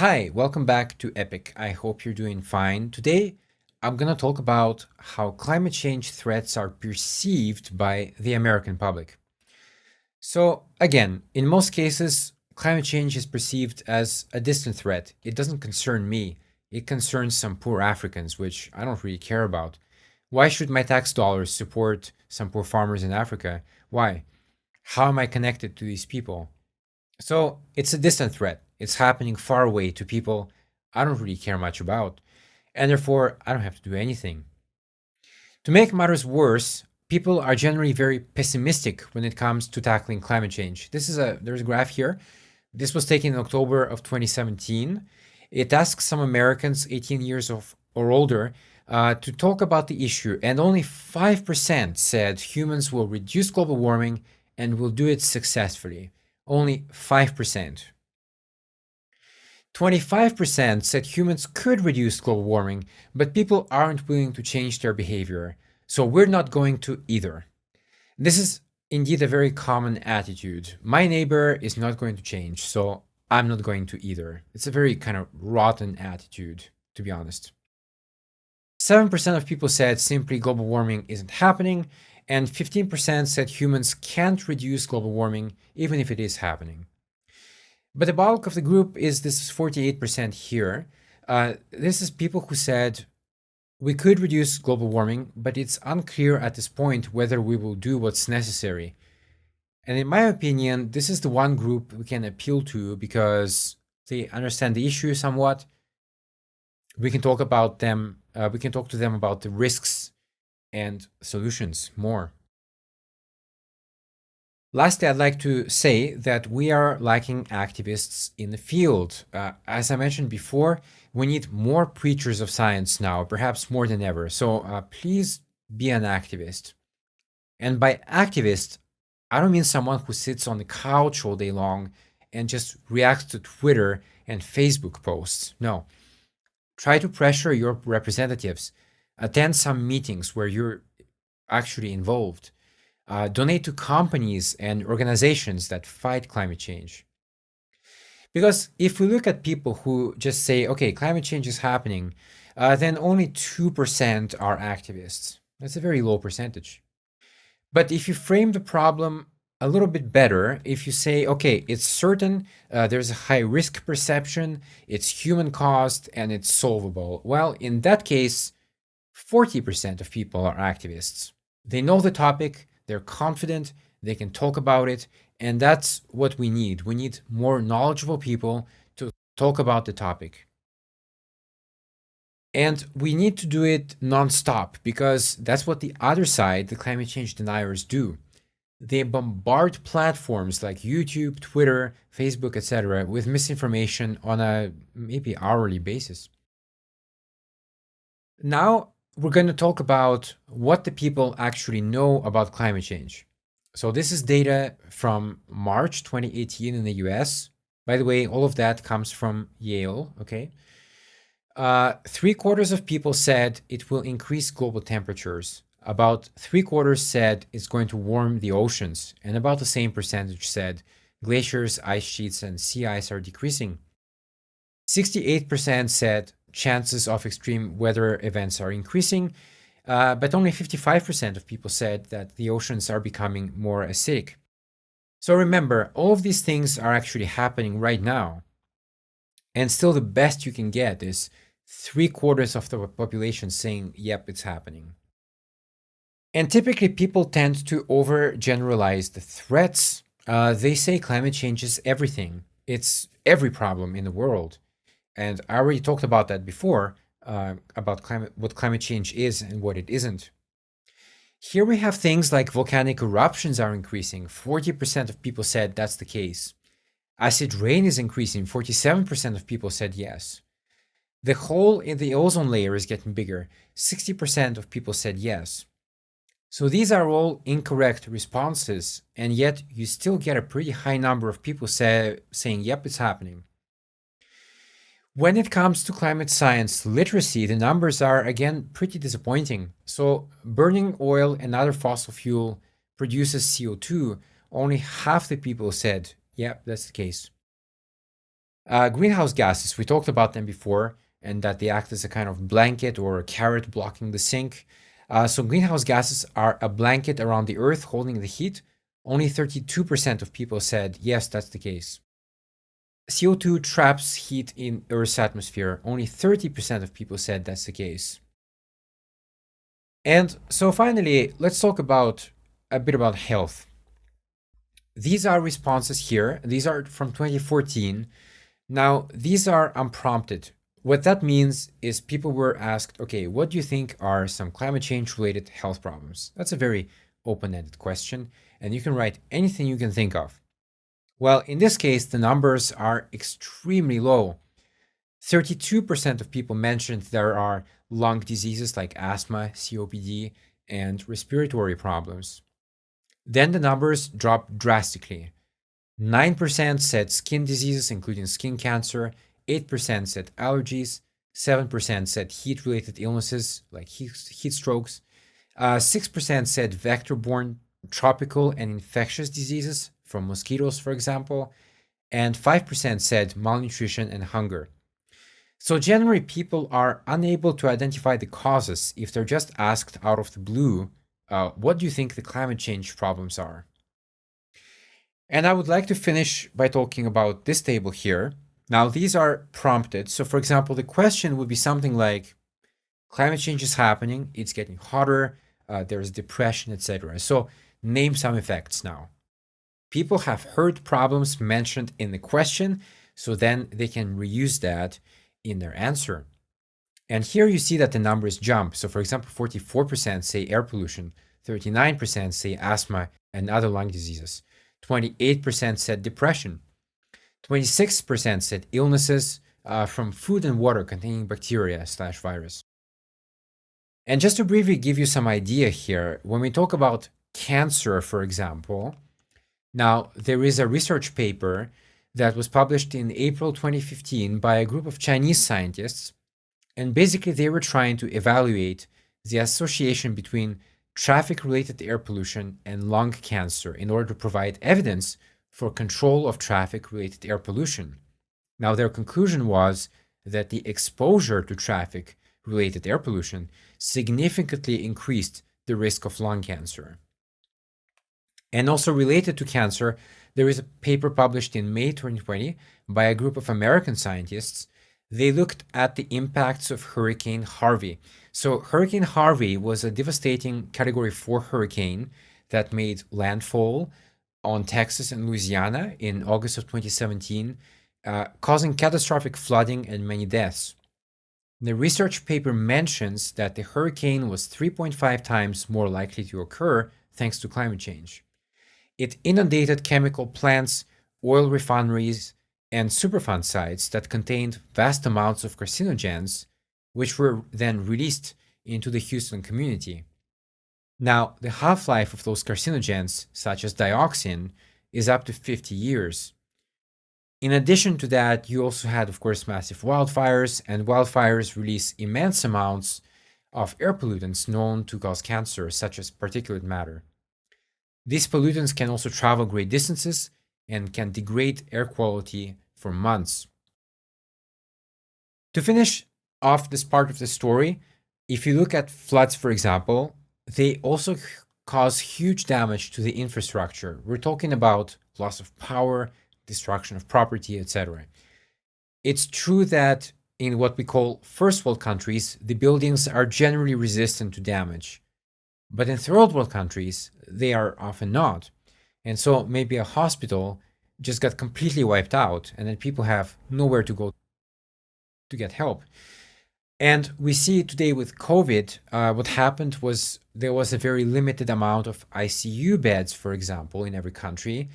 Hi, welcome back to Epic. I hope you're doing fine. Today, I'm going to talk about how climate change threats are perceived by the American public. So, again, in most cases, climate change is perceived as a distant threat. It doesn't concern me, it concerns some poor Africans, which I don't really care about. Why should my tax dollars support some poor farmers in Africa? Why? How am I connected to these people? So it's a distant threat. It's happening far away to people I don't really care much about, and therefore I don't have to do anything. To make matters worse, people are generally very pessimistic when it comes to tackling climate change. There's a graph here. This was taken in October of 2017. It asks some Americans 18 years of or older to talk about the issue, and only 5% said humans will reduce global warming and will do it successfully. Only 5%. 25% said humans could reduce global warming, but people aren't willing to change their behavior. So we're not going to either. This is indeed a very common attitude. My neighbor is not going to change, so I'm not going to either. It's a very kind of rotten attitude, to be honest. 7% of people said simply global warming isn't happening, and 15% said humans can't reduce global warming even if it is happening. But the bulk of the group is this 48% here. This is people who said we could reduce global warming, but it's unclear at this point whether we will do what's necessary. And in my opinion, this is the one group we can appeal to because they understand the issue somewhat. We can talk about them. We can talk to them about the risks and solutions more. Lastly, I'd like to say that we are lacking activists in the field. As I mentioned before, we need more preachers of science now, perhaps more than ever. So please be an activist. And by activist, I don't mean someone who sits on the couch all day long and just reacts to Twitter and Facebook posts. No. Try to pressure your representatives. Attend some meetings where you're actually involved. Donate to companies and organizations that fight climate change. Because if we look at people who just say, okay, climate change is happening, then only 2% are activists. That's a very low percentage. But if you frame the problem a little bit better, if you say, okay, it's certain, there's a high risk perception, it's human caused, and it's solvable, well, in that case, 40% of people are activists. They know the topic, they're confident, they can talk about it, and that's what we need. We need more knowledgeable people to talk about the topic. And we need to do it nonstop because that's what the other side, the climate change deniers, do. They bombard platforms like YouTube, Twitter, Facebook, etc., with misinformation on a maybe hourly basis. Now, we're going to talk about what the people actually know about climate change. So, this is data from March 2018 in the US. By the way, all of that comes from Yale, okay? Three-quarters of people said it will increase global temperatures. About three-quarters said it's going to warm the oceans. And about the same percentage said glaciers, ice sheets, and sea ice are decreasing. 68% said chances of extreme weather events are increasing, but only 55% of people said that the oceans are becoming more acidic. So remember, all of these things are actually happening right now. And still, the best you can get is three-quarters of the population saying, yep, it's happening. And typically, people tend to overgeneralize the threats. They say climate change is everything, it's every problem in the world. And I already talked about that before, about what climate change is and what it isn't. Here we have things like volcanic eruptions are increasing. 40% of people said that's the case. Acid rain is increasing. 47% of people said yes. The hole in the ozone layer is getting bigger. 60% of people said yes. So these are all incorrect responses, and yet you still get a pretty high number of people saying, yep, it's happening. When it comes to climate science literacy, the numbers are again pretty disappointing. So, burning oil and other fossil fuel produces CO2. Only half the people said, yeah, that's the case. Greenhouse gases, we talked about them before, and that they act as a kind of blanket or a carrot blocking the sink. So, greenhouse gases are a blanket around the Earth holding the heat. Only 32% of people said, yes, that's the case. CO2 traps heat in Earth's atmosphere. Only 30% of people said that's the case. And so, finally, let's talk about a bit about health. These are responses here. These are from 2014. Now, these are unprompted. What that means is people were asked, okay, what do you think are some climate change related health problems? That's a very open ended question, and you can write anything you can think of. Well, in this case, the numbers are extremely low. 32% of people mentioned there are lung diseases like asthma, COPD, and respiratory problems. Then the numbers dropped drastically. 9% said skin diseases, including skin cancer, 8% said allergies, 7% said heat related illnesses like heat strokes, 6% said vector borne tropical and infectious diseases from mosquitoes, for example, and 5% said malnutrition and hunger. So, generally, people are unable to identify the causes if they're just asked out of the blue, what do you think the climate change problems are? And I would like to finish by talking about this table here. Now, these are prompted. So, for example, the question would be something like climate change is happening, it's getting hotter, there's depression, etc. So, name some effects now. People have heard problems mentioned in the question, so then they can reuse that in their answer. And here you see that the numbers jump. So, for example, 44% say air pollution, 39% say asthma and other lung diseases, 28% said depression, 26% said illnesses from food and water containing bacteria/virus. And just to briefly give you some idea here, when we talk about cancer, for example, now there is a research paper that was published in April 2015 by a group of Chinese scientists. And basically, they were trying to evaluate the association between traffic related air pollution and lung cancer in order to provide evidence for control of traffic related air pollution. Now, their conclusion was that the exposure to traffic related air pollution significantly increased the risk of lung cancer. And also related to cancer, there is a paper published in May 2020 by a group of American scientists. They looked at the impacts of Hurricane Harvey. So, Hurricane Harvey was a devastating Category 4 hurricane that made landfall on Texas and Louisiana in August of 2017, causing catastrophic flooding and many deaths. The research paper mentions that the hurricane was 3.5 times more likely to occur thanks to climate change. It inundated chemical plants, oil refineries, and Superfund sites that contained vast amounts of carcinogens, which were then released into the Houston community. Now, the half life of those carcinogens, such as dioxin, is up to 50 years. In addition to that, you also had, of course, massive wildfires, and wildfires release immense amounts of air pollutants known to cause cancer, such as particulate matter. These pollutants can also travel great distances and can degrade air quality for months. To finish off this part of the story, if you look at floods, for example, they also cause huge damage to the infrastructure. We're talking about loss of power, destruction of property, etc. It's true that in what we call first world countries, the buildings are generally resistant to damage. But in third world countries, they are often not. And so maybe a hospital just got completely wiped out, and then people have nowhere to go to get help. And we see today with COVID, what happened was there was a very limited amount of ICU beds, for example, in every country.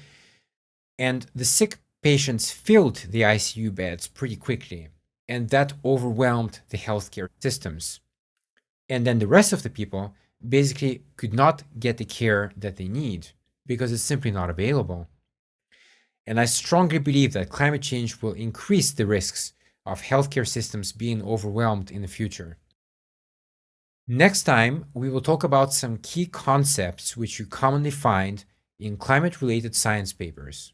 And the sick patients filled the ICU beds pretty quickly. And that overwhelmed the healthcare systems. And then the rest of the people basically could not get the care that they need because it's simply not available. And I strongly believe that climate change will increase the risks of healthcare systems being overwhelmed in the future. Next time, we will talk about some key concepts which you commonly find in climate related science papers.